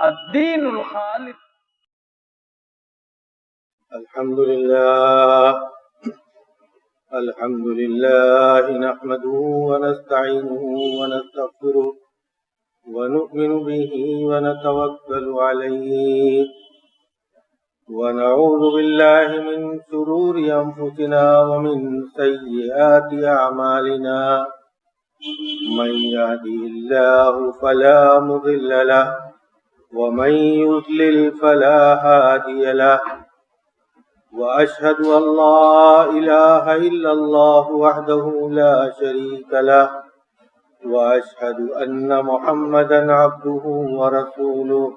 الدین الخالص. الحمد لله نحمده ونستعينه ونستغفره ونؤمن به ونتوكل عليه ونعوذ بالله من شرور أنفسنا ومن سيئات أعمالنا من يهده الله فلا مضل له ومن يضلل فلا هادي له وأشهد أن لا إله إلا الله وحده لا شريك له وأشهد أن محمدا عبده ورسوله.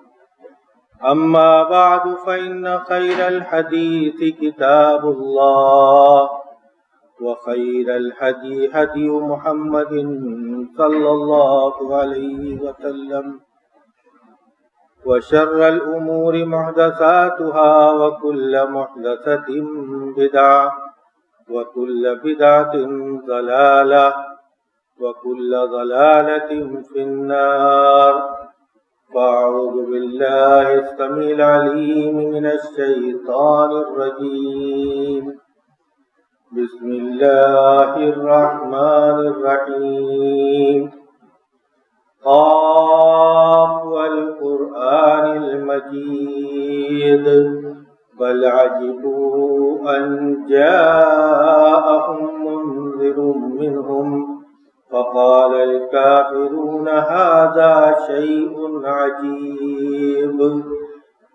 أما بعد فإن خير الحديث كتاب الله وخير الهدي هدي محمد صلى الله عليه وسلم وشر الأمور محدثاتها وكل محدثة بدعة وكل بدعة ضلالة وكل ضلالة في النار. فأعوذ بالله السميع العليم من الشيطان الرجيم. بسم الله الرحمن الرحيم. قاف والقرآن المجيد بل عجبوا أن جاءهم منذر منهم فقال الكافرون هذا شيء عجيب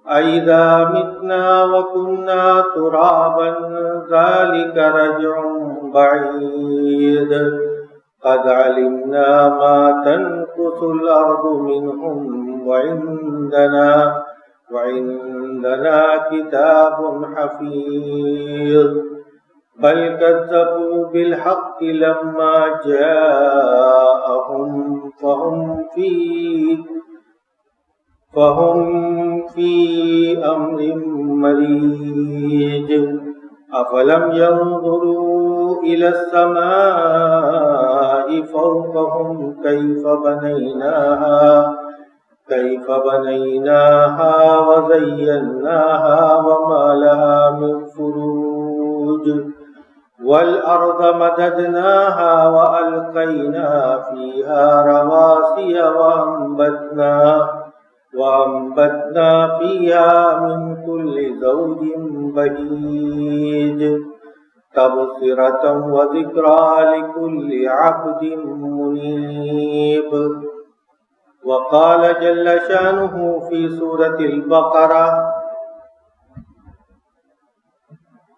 أإذا متنا وكنا ترابا ذلك رجع بعيد قد علمنا ما تنقص الأرض منهم وعندنا كتاب حفيظ بل كذبوا بالحق لما جاءهم فهم في أمر مريج. أفلم ينظروا إلى السماء فوقهم كيف بنيناها وزيناها وما لها من فروج والأرض مددناها وألقينا فيها رواسي وأنبتنا فيها من كل زوج بهيج تبصرة وذكرى لكل عبد منيب. وقال جل شانه في سورة البقرة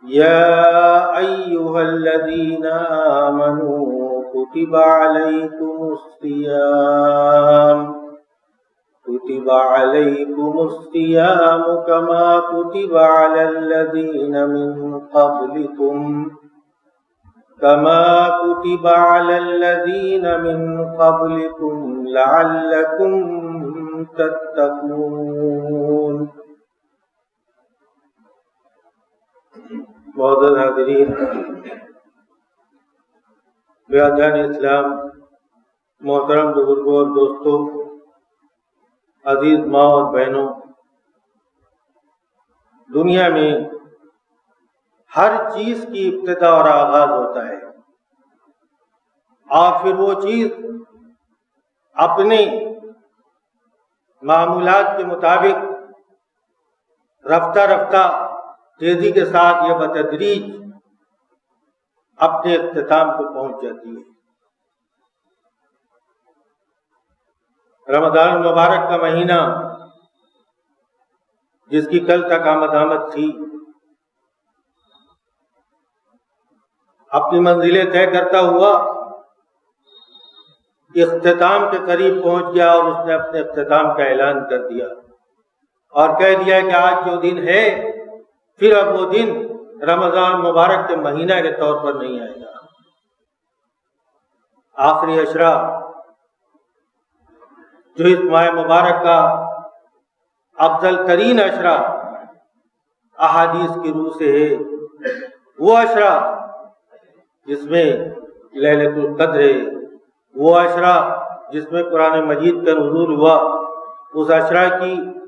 يا أيها الذين آمنوا كتب عليكم الصيام كما كتب على الذين من قبلكم لعلكم تتقون. معزز حاضرین، برادران اسلام، محترم بزرگوں اور دوستوں، عزیز ماں اور بہنوں، دنیا میں ہر چیز کی ابتدا اور آغاز ہوتا ہے اور پھر وہ چیز اپنے معمولات کے مطابق رفتہ رفتہ تیزی کے ساتھ یا بتدریج اپنے اختتام کو پہنچ جاتی ہے. رمضان المبارک کا مہینہ جس کی کل تک آمد تھی اپنی منزلیں طے کرتا ہوا اختتام کے قریب پہنچ گیا اور اس نے اپنے اختتام کا اعلان کر دیا اور کہہ دیا کہ آج جو دن ہے پھر اب وہ دن رمضان مبارک کے مہینہ کے طور پر نہیں آئے گا. آخری عشرہ جو اس ماہ مبارک کا افضل ترین عشرہ احادیث کی روح سے ہے، وہ عشرہ جس میں لیلۃ القدر ہے، وہ عشرہ جس میں قرآن مجید کا نزول ہوا، اس عشرہ کی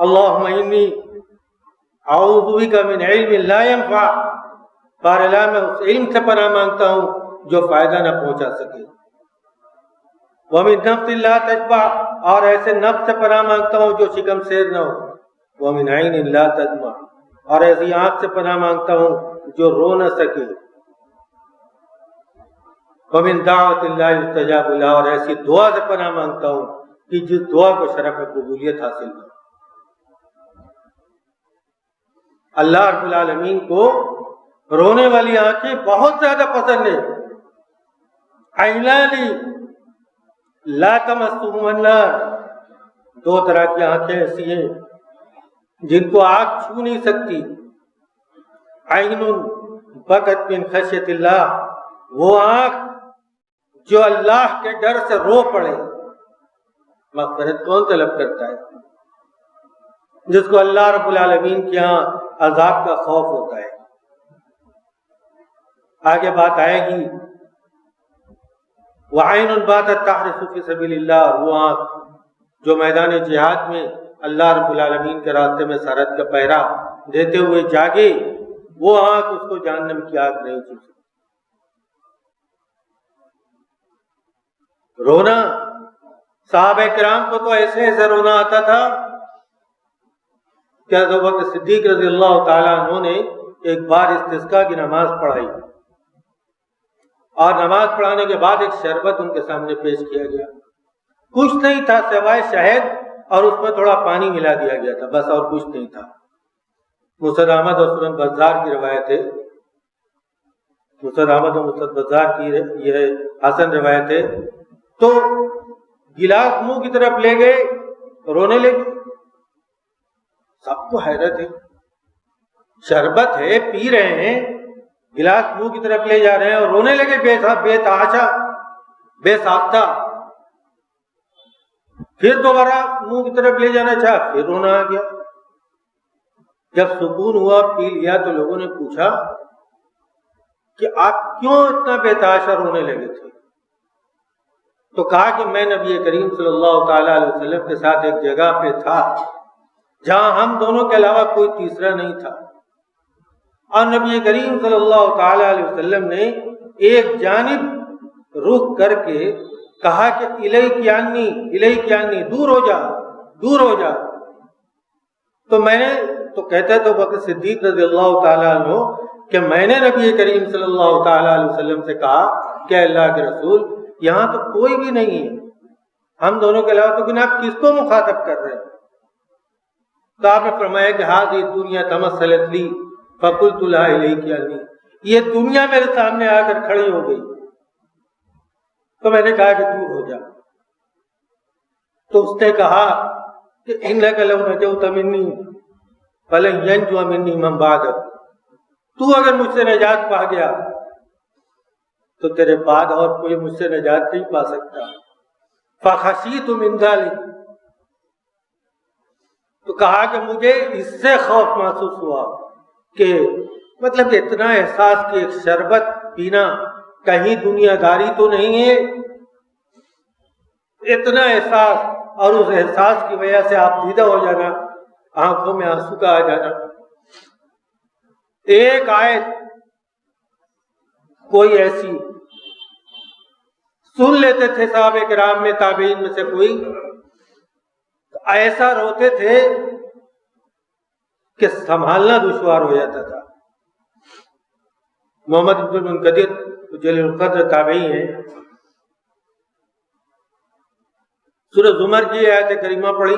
اللہم انی اعوذ بک من علم لا ينفع، بار اللہ میں اس علم سے پناہ مانگتا ہوں جو فائدہ نہ پہنچا سکے، ومن نفس لا تشبع، اور ایسے نفس سے پناہ مانگتا ہوں جو شکم سیر نہ ہو، ومن عین لا تدمع، اور ایسی آنکھ سے پناہ مانگتا ہوں جو رو نہ سکے، ومن دعوت لا یستجاب لها، اور ایسی دعا سے پناہ مانگتا ہوں کہ جس دعا کو شرف قبولیت حاصل ہو۔ اللہ رب العالمین کو رونے والی آنکھیں بہت زیادہ پسند ہیں۔ عینان لا تمسہما النار، دو طرح کی آنکھیں ایسی ہیں جن کو آگ چھو نہیں سکتی۔ عین بکت من خشیت اللہ، وہ آنکھ جو اللہ کے ڈر سے رو پڑے۔ مغفرت کون طلب کرتا ہے؟ جس کو اللہ رب العالمین کے ہاں عذاب کا خوف ہوتا ہے۔ آگے بات آئے گی وعین باتت تحرس فی سبیل اللہ، وہ آنکھ جو میدان جہاد میں اللہ رب العالمین کے راستے میں سرحد کا پہرا دیتے ہوئے جاگے، وہ آنکھ اس کو جہنم کی آگ نہیں چھو سکتی۔ رونا، صحابہ کرام کو تو ایسے ایسے رونا آتا تھا کہ ابو بکر صدیق رضی اللہ تعالیٰ عنہ نے ایک بار استسقاء کی نماز پڑھائی، اور نماز پڑھانے کے بعد ایک شربت ان کے سامنے پیش کیا گیا، کچھ نہیں تھا سوائے شہد، اور اس میں تھوڑا پانی ملا دیا گیا تھا، بس اور کچھ نہیں تھا۔ مسند احمد اور سنن بزار کی روایت ہے، مسند احمد اور مسند بزار کی یہ حسن روایت ہے۔ تو گلاس منہ کی طرف لے گئے، رونے لگے، سب کو حیرت ہے، شربت ہے پی رہے ہیں، گلاس منہ کی طرف لے جا رہے ہیں اور رونے لگے بے تحاشا بے ساختہ۔ پھر دوبارہ منہ کی طرف لے جانا چاہا، پھر رونا آ گیا۔ جب سکون ہوا، پی لیا، تو لوگوں نے پوچھا کہ آپ کیوں اتنا بے تحاشا رونے لگے تھے؟ تو کہا کہ میں نبی کریم صلی اللہ تعالی علیہ وسلم کے ساتھ ایک جگہ پہ تھا جہاں ہم دونوں کے علاوہ کوئی تیسرا نہیں تھا، اور نبی کریم صلی اللہ تعالی علیہ وسلم نے ایک جانب رخ کر کے کہا کہ الیک عنی، دور ہو جا، دور ہو جا۔ تو میں نے تو کہتا ہے تو بکر صدیق رضی اللہ تعالیٰ عنہ کہ میں نے نبی کریم صلی اللہ تعالیٰ علیہ وسلم سے کہا کہ اللہ کے رسول، یہاں تو کوئی بھی نہیں ہے ہم دونوں کے علاوہ، تو کہ آپ کس کو مخاطب کر رہے ہیں؟ تو آپ نے فرمایا کہ ہذہ دنیا تمثلت لی فقلت لها الیک عنی، یہ دنیا میرے سامنے آ کر کھڑی ہو گئی، تو میں نے کہا کہ دور ہو جا۔ تو اس نے کہا کہ انک لو نجوت منی فلن ینجو منی من بعدک، تو اگر مجھ سے نجات پا گیا تو تیرے بعد اور کوئی مجھ سے نجات نہیں پا سکتا۔ فخشیت من ذلک، تو کہا کہ مجھے اس سے خوف محسوس ہوا کہ مطلب اتنا احساس کہ ایک شربت پینا کہیں دنیا داری تو نہیں ہے، اتنا احساس، اور اس احساس کی وجہ سے آپ دیدہ ہو جانا، آنکھوں میں آنسو کا آ جانا۔ ایک آیت کوئی ایسی سن لیتے تھے صحابہ کرام میں، تابعین میں سے کوئی ایسا روتے تھے کہ سنبھالنا دشوار ہو جاتا تھا۔ محمد بن المنکدر جلیل القدر تابعی ہیں، سورہ زمر کی آیت کریمہ پڑھی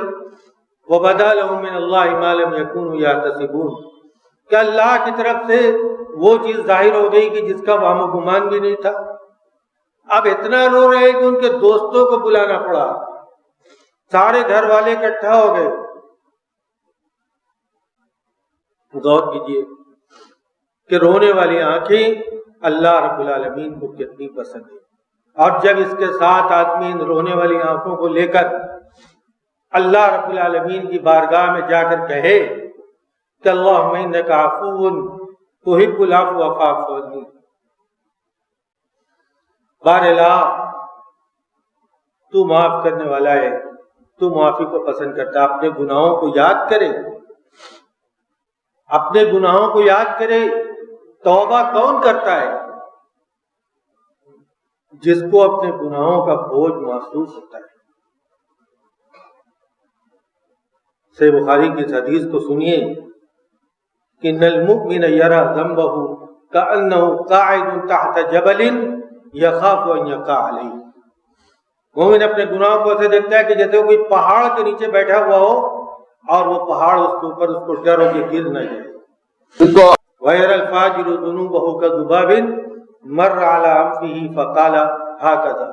وَبَدَا لَهُم مِّنَ اللَّهِ مَا لَمْ يَكُونُوا يَحْتَسِبُونَ، کہ اللہ کی طرف سے وہ چیز ظاہر ہو گئی کہ جس کا وہم و گمان بھی نہیں تھا۔ اب اتنا رو رہے کہ ان کے دوستوں کو بلانا پڑا، سارے گھر والے اکٹھا ہو گئے۔ غور کیجیے کہ رونے والی آنکھیں اللہ رب العالمین کو کتنی پسند ہے، اور جب اس کے ساتھ آدمی ان رونے والی آنکھوں کو لے کر اللہ رب العالمین کی بارگاہ میں جا کر کہے کہ اللہم انک عفو تحب العفو فاعف عنی، بار الہ تو معاف کرنے والا ہے، تو معافی کو پسند کرتا ہے. اپنے گناہوں کو یاد کرے, اپنے گناہوں کو یاد کرے. توبہ کون کرتا ہے؟ جس کو اپنے گناہوں کا بوجھ محسوس ہوتا ہے. صحیح بخاری کی اس حدیث کو سنیے کہ ان المؤمن یری ذنبہ کأنہ قاعد تحت جبل یخاف ان یقع علیہ. مومن اپنے گناہوں کو ایسے دیکھتا ہے کہ جیسے وہ کوئی پہاڑ کے نیچے بیٹھا ہوا ہو اور وہ پہاڑ اس کے اوپر اس کو ڈر ہو کہ گر نہ جائے. وَيَرَى الْفَاجِرُ ذُنُوبَهُ كَذُبَابٍ مَرَّ عَلَى أَنفِهِ فَقَالَ هَكَذَا.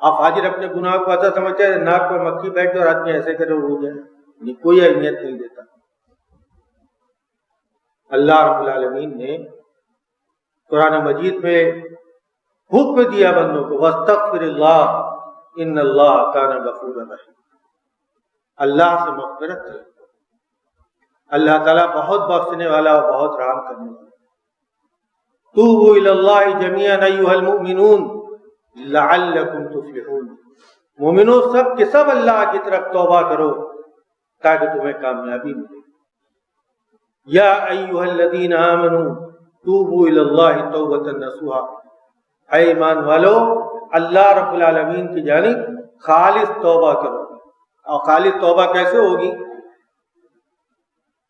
آپ فاجر اپنے گناہ کو ایسا سمجھتے ہیں ناک پر مکھی بیٹھ جائے اور آدمی ایسے کرے اڑ جائے, کوئی اہمیت نہیں دیتا. اللہ رب العالمین نے قرآن مجید میں حکم دیا بندوں کو وَاسْتَغْفِرِ اللَّهَ إِنَّ اللَّهَ كَانَ غَفُورًا رَحِيمًا. اللہ سے مغفرت کرو, اللہ تعالیٰ بہت بخشنے والا اور بہت رحم کرنے والا. توبوا إِلَى اللَّهِ جَمِيعًا أَيُّهَا الْمُؤْمِنُونَ لَعَلَّكُمْ تُفْلِحُونَ. مومنوں سب کے سب اللہ کی طرف توبہ کرو تاکہ تمہیں کامیابی ملے. یا ایھا الذین آمنوا توبوا الی اللہ توبۃ نصوحا. اے ایمان والو, اللہ رب العالمین کی جانب خالص توبہ کرو. اور خالص توبہ کیسے ہوگی؟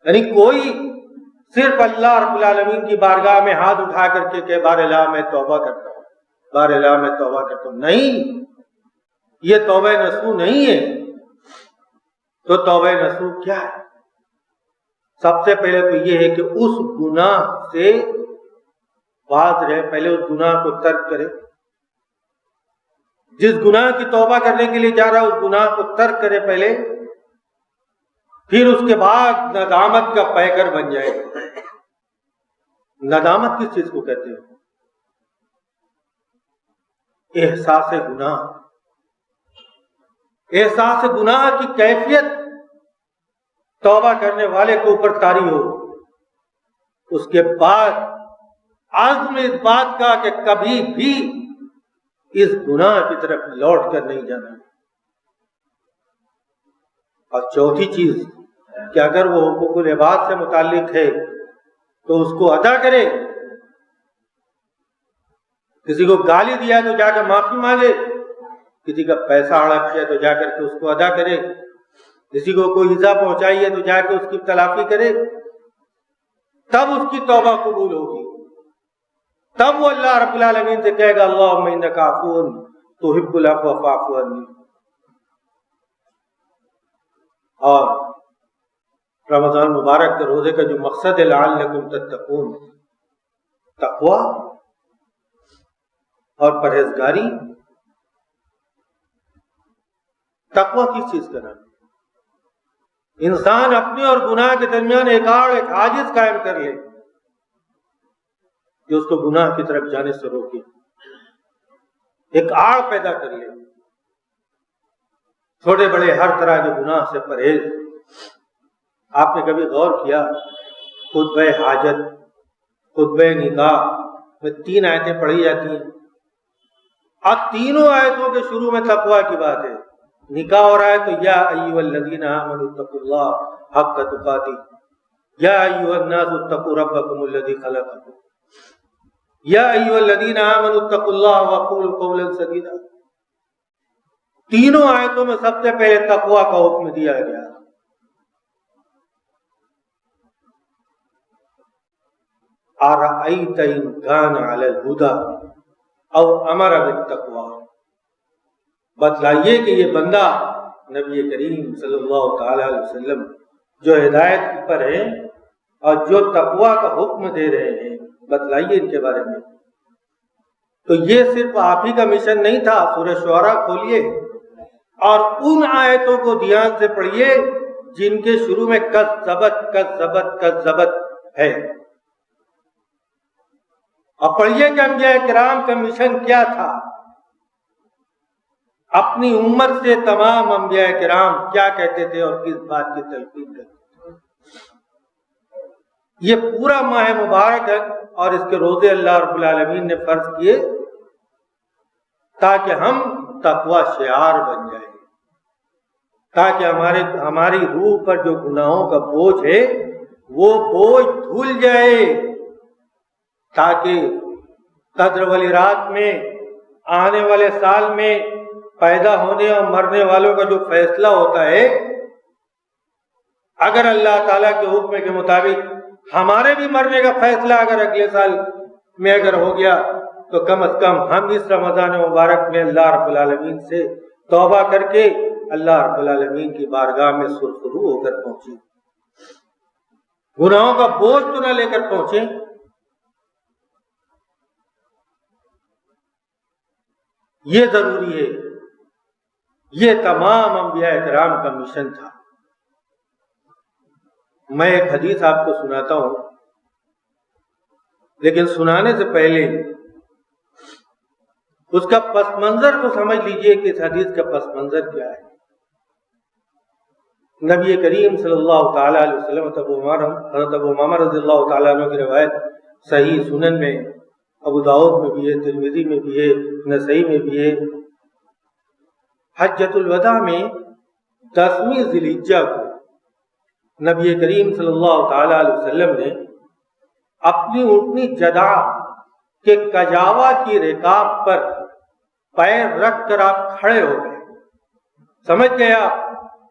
یعنی کوئی صرف اللہ رب العالمین کی بارگاہ میں ہاتھ اٹھا کر کے کہ بار الہ میں توبہ کرتا ہوں, بار الہ میں توبہ کرتا ہوں, نہیں, یہ توبہ نصوح نہیں ہے. تو توبہ نصوح کیا ہے؟ سب سے پہلے تو یہ ہے کہ اس گناہ سے باز رہے, پہلے اس گناہ کو ترک کرے. جس گناہ کی توبہ کرنے کے لیے جا رہا ہے اس گناہ کو ترک کرے پہلے, پھر اس کے بعد ندامت کا پیکر بن جائے. ندامت کس چیز کو کہتے ہیں؟ احساس گناہ. احساس گناہ کی کیفیت توبہ کرنے والے کے اوپر طاری ہو. اس کے بعد عزم اس بات کا کہ کبھی بھی اس گناہ کی طرف لوٹ کر نہیں جانا. اور چوتھی چیز کہ اگر وہ حقوق العباد سے متعلق ہے تو اس کو ادا کرے. کسی کو گالی دیا تو جا کر معافی مانگے, کسی کا پیسہ ہڑپ کیا تو جا کر کے اس کو ادا کرے, کسی کو کوئی ایذا پہنچائی ہے تو جا کے اس کی تلافی کرے. تب اس کی توبہ قبول ہوگی. تب وہ اللہ رب العالمین سے کہے گا اللہم انک عفو تحب العفو فاعف عنی. اور رمضان مبارک کے روزے کا جو مقصد ہے لعلکم تتقون, تقوی اور پرہیزگاری. تقوی کس چیز کا نام؟ انسان اپنے اور گناہ کے درمیان ایک حاجز قائم کر لے جو اس کو گناہ کی طرف جانے سے روکے, ایک آڑ پیدا کر لے. چھوٹے بڑے ہر طرح کے گناہ سے پرہیز. آپ نے کبھی غور کیا خطبہ حاجت, خطبہ نکاح میں 3 آیتیں پڑھی جاتی ہیں, اور تینوں آیتوں کے شروع میں تقوی کی بات ہے. نکاح ہو رہا ہے تو یا ایھا الذین آمنوا اتقوا اللہ حق تقاتہ, یا ایھا الناس اتقوا ربکم الذی خلقکم, یا ایھا الذین آمنوا اتقوا اللہ وقولوا قولا سدیدا. تینوں آیتوں میں سب سے پہلے تقوی کا حکم دیا گیا. ارأیت ان کان علی الہدی او امر بالتقوی. بتلائیے کہ یہ بندہ نبی کریم صلی اللہ تعالی علیہ وسلم جو ہدایت پر ہیں اور جو تقوی کا حکم دے رہے ہیں, بتلائیے ان کے بارے میں. تو یہ صرف آپ ہی کا مشن نہیں تھا. سورہ شعراء کھولیے اور ان آیتوں کو دھیان سے پڑھیے جن کے شروع میں کذبت کذبت کذبت ہے, اور پڑھیے کہ انبیاء کرام کا مشن کیا تھا. اپنی امت سے تمام انبیاء کرام کیا کہتے تھے اور کس بات کی تلقین کرتے تھے. یہ پورا ماہ مبارک ہے اور اس کے روزے اللہ رب العالمین نے فرض کیے تاکہ ہم تقوی شعار بن جائیں. تاکہ ہماری روح پر جو گناہوں کا بوجھ ہے وہ بوجھ دھل جائے، تاکہ قدر والی رات میں، آنے والے سال میں پیدا ہونے اور مرنے والوں کا جو فیصلہ ہوتا ہے، اگر اللہ تعالیٰ کے حکم کے مطابق ہمارے بھی مرنے کا فیصلہ اگر اگلے سال میں اگر ہو گیا تو کم از کم ہم اس رمضان مبارک میں اللہ رب العالمین سے توبہ کر کے اللہ رب العالمین کی بارگاہ میں سرخرو ہو کر پہنچے، گناہوں کا بوجھ تو نہ لے کر پہنچے۔ یہ ضروری ہے، یہ تمام انبیاء کرام کا مشن تھا۔ میں ایک حدیث آپ کو سناتا ہوں، لیکن سنانے سے پہلے اس کا پس منظر تو سمجھ لیجئے کہ اس حدیث کا پس منظر کیا ہے۔ نبی کریم صلی اللہ تعالیٰ علیہ وسلم حضرت ابو امامہ رضی اللہ تعالیٰ عنہ کی روایت صحیح سنن میں، ابو داؤد میں بھی ہے، ترمذی میں بھی ہے، نسائی میں بھی ہے، حجۃ الوداع میں 10ویں ذی الحجہ کو نبی کریم صلی اللہ تعالیٰ علیہ وسلم نے اپنی اونٹنی جدع کے کجاوا کی رکاب پر پیر رکھ کر آپ کھڑے ہو گئے۔ سمجھ گئے آپ؟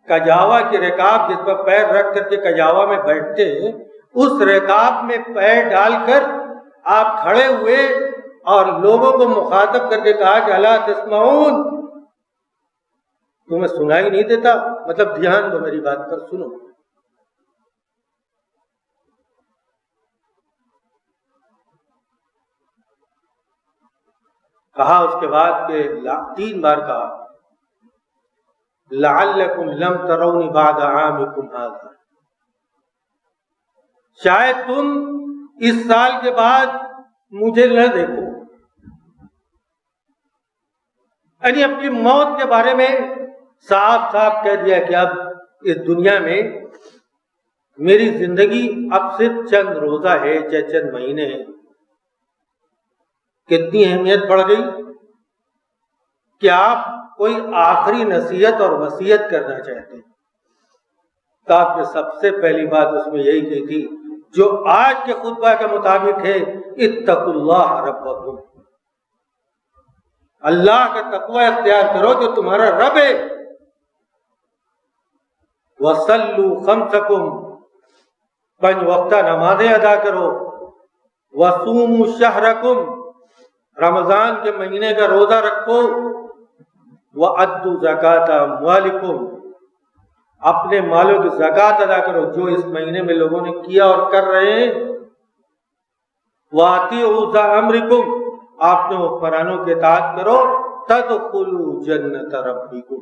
کجاوا کی رکاب جس پر پیر رکھ کر کے کجاوا میں بیٹھتے ہیں، اس رکاب میں پیر ڈال کر آپ کھڑے ہوئے اور لوگوں کو مخاطب کر کے کہا کہ الا تسمعون، تمہیں سنائی نہیں دیتا؟ مطلب دھیان دو میری بات پر، سنو۔ کہا اس کے بعد کہ 3 بار کہا لعلکم لم ترونی بعد عامکم ھذا، شاید تم اس سال کے بعد مجھے نہ دیکھو، یعنی اپنی موت کے بارے میں صاف صاف کہہ دیا کہ اب اس دنیا میں میری زندگی اب صرف چند روزہ ہے، چند مہینے ہیں۔ کتنی اہمیت بڑھ گئی کہ آپ کوئی آخری نصیحت اور وصیت کرنا چاہتے ہیں، تو آپ نے سب سے پہلی بات اس میں یہی کہی تھی جو آج کے خطبہ کے مطابق ہے، اتقوا اللہ ربکم، اللہ کا تقوی اختیار کرو جو تمہارا رب ہے، وصلوا خمسکم، 5 وقتہ نمازیں ادا کرو، وصوموا شہرکم، رمضان کے مہینے کا روزہ رکھو، وَأَدُّوا زَكَاةَ أَمْوَالِكُمْ، اپنے مالوں کی زکوٰۃ ادا کرو جو اس مہینے میں لوگوں نے کیا اور کر رہے ہیں، وَأَطِيعُوا ذَا أَمْرِكُمْ، آپ نے حکمرانوں کی اطاعت کرو، تَدْخُلُوا جَنَّةَ رَبِّكُمْ،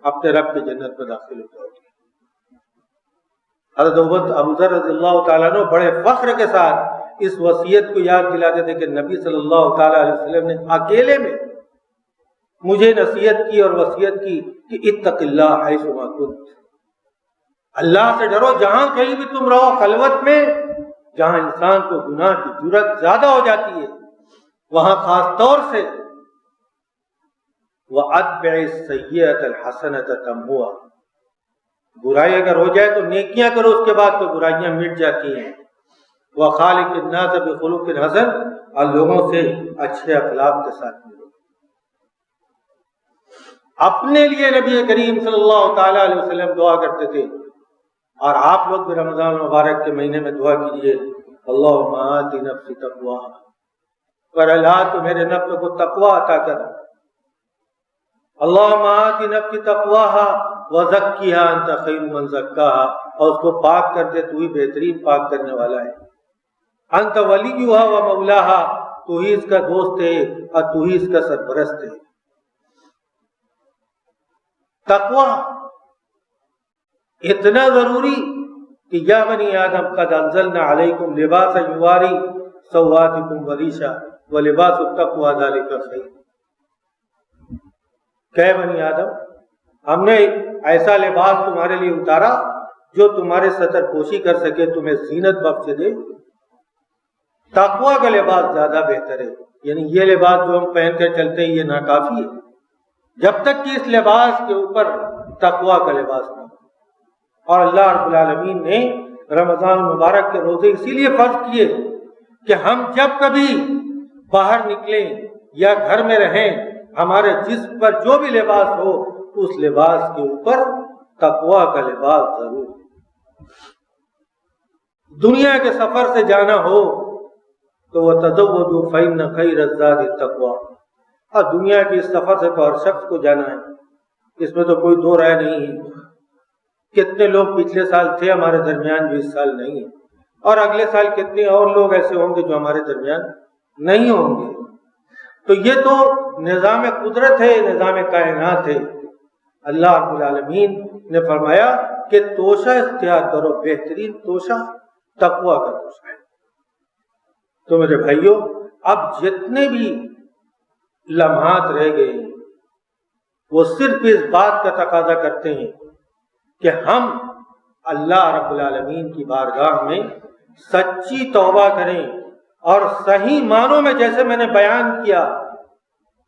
اپنے رب کی جنت میں داخل ہو جاؤ گے۔ حضرت ابو ذر رضی اللہ تعالیٰ عنہ بڑے فخر کے ساتھ اس وصیت کو یاد دلاتے تھے کہ نبی صلی اللہ تعالیٰ علیہ وسلم نے اکیلے میں مجھے نصیحت کی اور وصیت کی کہ اتق اللہ حیثما کنت، اللہ سے ڈرو جہاں کہیں بھی تم رہو، خلوت میں جہاں انسان کو گناہ کی جرأت زیادہ ہو جاتی ہے وہاں خاص طور سے وَأَتْبِعِ السَّيِّئَةَ الْحَسَنَةَ تَمْحُوهَا، برائی اگر ہو جائے تو نیکیاں کرو، اس کے بعد تو برائیاں مٹ جاتی ہیں، وَخَالِقِ النَّاسَ بِخُلُقٍ حَسَنٍ، اور لوگوں سے اچھے اخلاق کے ساتھ ملو۔ اپنے لیے نبی کریم صلی اللہ تعالیٰ علیہ وسلم دعا کرتے تھے، اور آپ لوگ بھی رمضان مبارک کے مہینے میں دعا کیجیے، اللہم آت نفسی تقواہا، پر اللہ تو میرے نفس کو تقوی عطا کر، اللہم آت نفسی تقواہا وزکیہا انت خیر من زکاہا، اور اس کو پاک کر دے، تو ہی بہترین پاک کرنے والا ہے، انت ولیہا و مولاہا، تو ہی اس کا دوست ہے اور تو ہی اس کا سرپرست ہے۔ تقوی اتنا ضروری کہ یا بنی آدم قد انزلنا علیکم لباسا یواری سوآتکم وریشا ولباس التقوی ذلک خیر، کہ بنی آدم ہم نے ایسا لباس تمہارے لیے اتارا جو تمہارے ستر پوشی کر سکے، تمہیں زینت بخش دے۔ تقوی کا لباس زیادہ بہتر ہے، یعنی یہ لباس جو ہم پہن کر چلتے ہیں یہ ناکافی ہے، جب تک کہ اس لباس کے اوپر تقوی کا لباس نہ ہو۔ اور اللہ رب العالمین نے رمضان المبارک کے روزے اسی لیے فرض کیے کہ ہم جب کبھی باہر نکلیں یا گھر میں رہیں، ہمارے جسم پر جو بھی لباس ہو اس لباس کے اوپر تقوی کا لباس ضرور۔ دنیا کے سفر سے جانا ہو تو وَتَزَوَّدُوا فَإِنَّ خَيْرَ الزَّادِ التَّقْوَىٰ، اور دنیا کی اس سفر سے تو ہر شخص کو جانا ہے، اس میں تو کوئی دو رائے نہیں ہے۔ کتنے لوگ پچھلے سال تھے ہمارے درمیان جو اس سال نہیں ہیں، اور اگلے سال کتنے اور لوگ ایسے ہوں گے جو ہمارے درمیان نہیں ہوں گے۔ تو یہ تو نظام قدرت ہے، نظام کائنات ہے۔ اللہ رب العالمین نے فرمایا کہ توشہ اختیار کرو، بہترین توشہ تقوی کا توشہ ہے۔ تو میرے بھائیوں، اب جتنے بھی لمحات رہ گئے ہیں وہ صرف اس بات کا تقاضا کرتے ہیں کہ ہم اللہ رب العالمین کی بارگاہ میں سچی توبہ کریں، اور صحیح معنوں میں جیسے میں نے بیان کیا،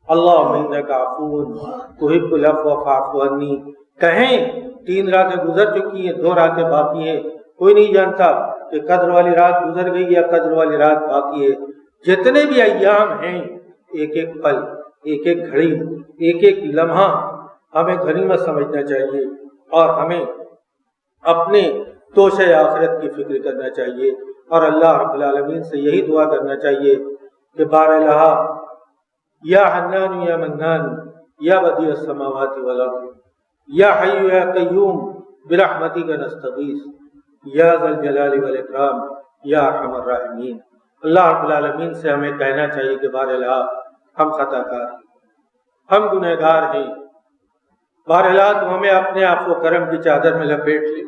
اللہم انک عفو تحب العفو فاعف عنی کہیں۔ 3 راتیں گزر چکی ہیں، 2 راتیں باقی ہیں، کوئی نہیں جانتا کہ قدر والی رات گزر گئی یا قدر والی رات باقی ہے۔ جتنے بھی ایام ہیں، ایک ایک پل، ایک ایک گھڑی، ایک ایک لمحہ ہمیں غنیمت سمجھنا چاہیے، اور ہمیں اپنے توشہ آخرت کی فکر کرنا چاہیے، اور اللہ رب العالمین سے یہی دعا کرنا چاہیے کہ بار الہ یا حنان یا منان یا بدیع السماوات والارض یا حی یا قیوم برحمتک نستغیث یا ذا الجلال والاکرام یا ارحم الراحمین۔ اللہ رب العالمین سے ہمیں کہنا چاہیے کہ بار الہ ہم خطا کار ہیں، ہم گنہگار ہیں، بار الہ تو ہمیں اپنے عفو و کرم کی چادر میں لپیٹ لے،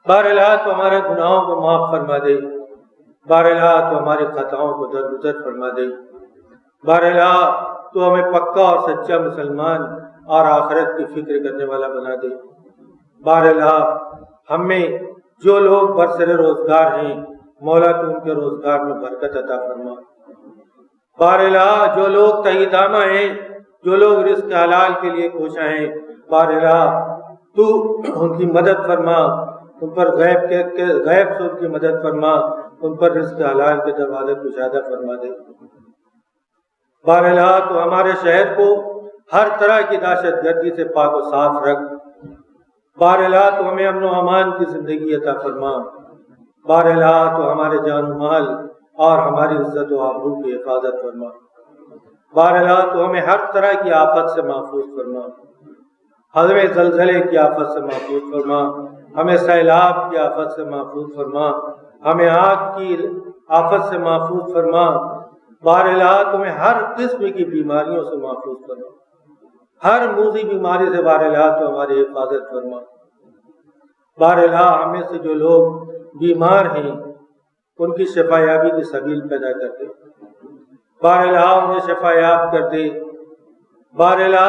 بار الہ تو ہمارے گناہوں کو معاف فرما دے، بار الہ تو ہماری خطاؤں کو درگزر فرما دے، بار الہ تو ہمیں پکا اور سچا مسلمان اور آخرت کی فکر کرنے والا بنا دے۔ بار الہ ہم میں جو لوگ برسر روزگار ہیں، مولا تو ان کے روزگار میں برکت عطا فرما۔ بار الہ جو لوگ تہی دامہ ہیں، جو لوگ رزق حلال کے لیے کوشاں ہیں، بار الہ تو ان کی مدد فرما، ان پر غیب سے ان کی مدد فرما، ان پر رزق حلال کے دروازے کشادہ فرما دے۔ بار الہ تو ہمارے شہر کو ہر طرح کی دہشت گردی سے پاک و صاف رکھ۔ بار الہ تو ہمیں امن و امان کی زندگی عطا فرما۔ بار الہ تو ہمارے جان و مال اور ہماری عزت و آبرو کی حفاظت فرما۔ بار الہ تو ہمیں ہر طرح کی آفت سے محفوظ فرما، ہمیں زلزلے کی آفت سے محفوظ فرما، ہمیں سیلاب کی آفت سے محفوظ فرما، ہمیں آگ کی آفت سے محفوظ فرما۔ بار الہ تمہیں ہر قسم کی بیماریوں سے محفوظ فرما، ہر موذی بیماری سے بار الہ تو ہماری حفاظت فرما۔ بار الہ ہمیں سے جو لوگ بیمار ہیں ان کی شفا یابی کی سبیل پیدا کر دے، بار الہ انہیں شفا یاب کر دے۔ بار الہ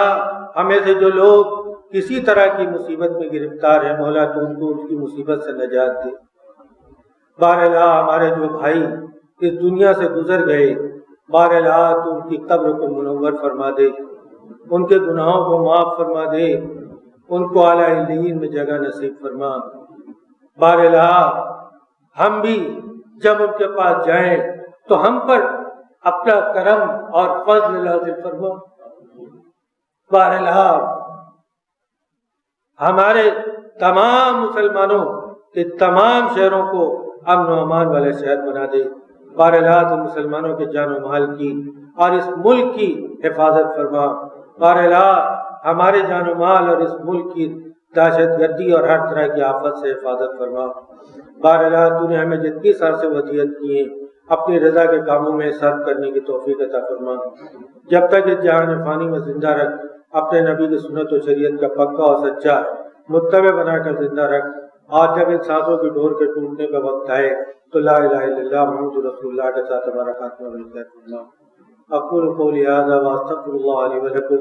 ہمیں سے جو لوگ کسی طرح کی مصیبت میں گرفتار ہیں، مولا تو ان کو ان کی مصیبت سے نجات دے۔ بار الہ ہمارے جو بھائی اس دنیا سے گزر گئے، بار الہ تو ان کی قبر کو منور فرما دے، ان کے گناہوں کو معاف فرما دے، ان کو اعلیٰ علیین میں جگہ نصیب فرما۔ بار الہ ہم بھی جب ان کے پاس جائیں تو ہم پر اپنا کرم اور فضل نازل فرما۔ بار الہ ہمارے تمام مسلمانوں کے تمام شہروں کو امن و امان والے شہر بنا دے۔ بار الہ تو مسلمانوں کے جان و مال کی اور اس ملک کی حفاظت فرما۔ بار الہ ہمارے جان و مال اور اس ملک کی دہشت گردی اور ہر طرح کی آفت سے حفاظت فرما۔ بار الہ تو نے ہمیں جتنی سانسیں وصیت کی ہیں اپنی رضا کے کاموں میں صرف کرنے کی توفیق عطا فرما۔ جب تک اس جہان فانی میں زندہ رکھ، اپنے نبی کی سنت و شریعت کا پکا اور سچا متبع بنا کر زندہ رکھ۔ آج جب ان سانسوں کی ڈور کے ٹوٹنے کا وقت آئے تو لا الہ الا اللہ محمد رسول اللہ کے ساتھ ہمارا خاتمہ بالخیر فرما۔ اقول قولی ھذا واستغفر اللہ لی ولکم۔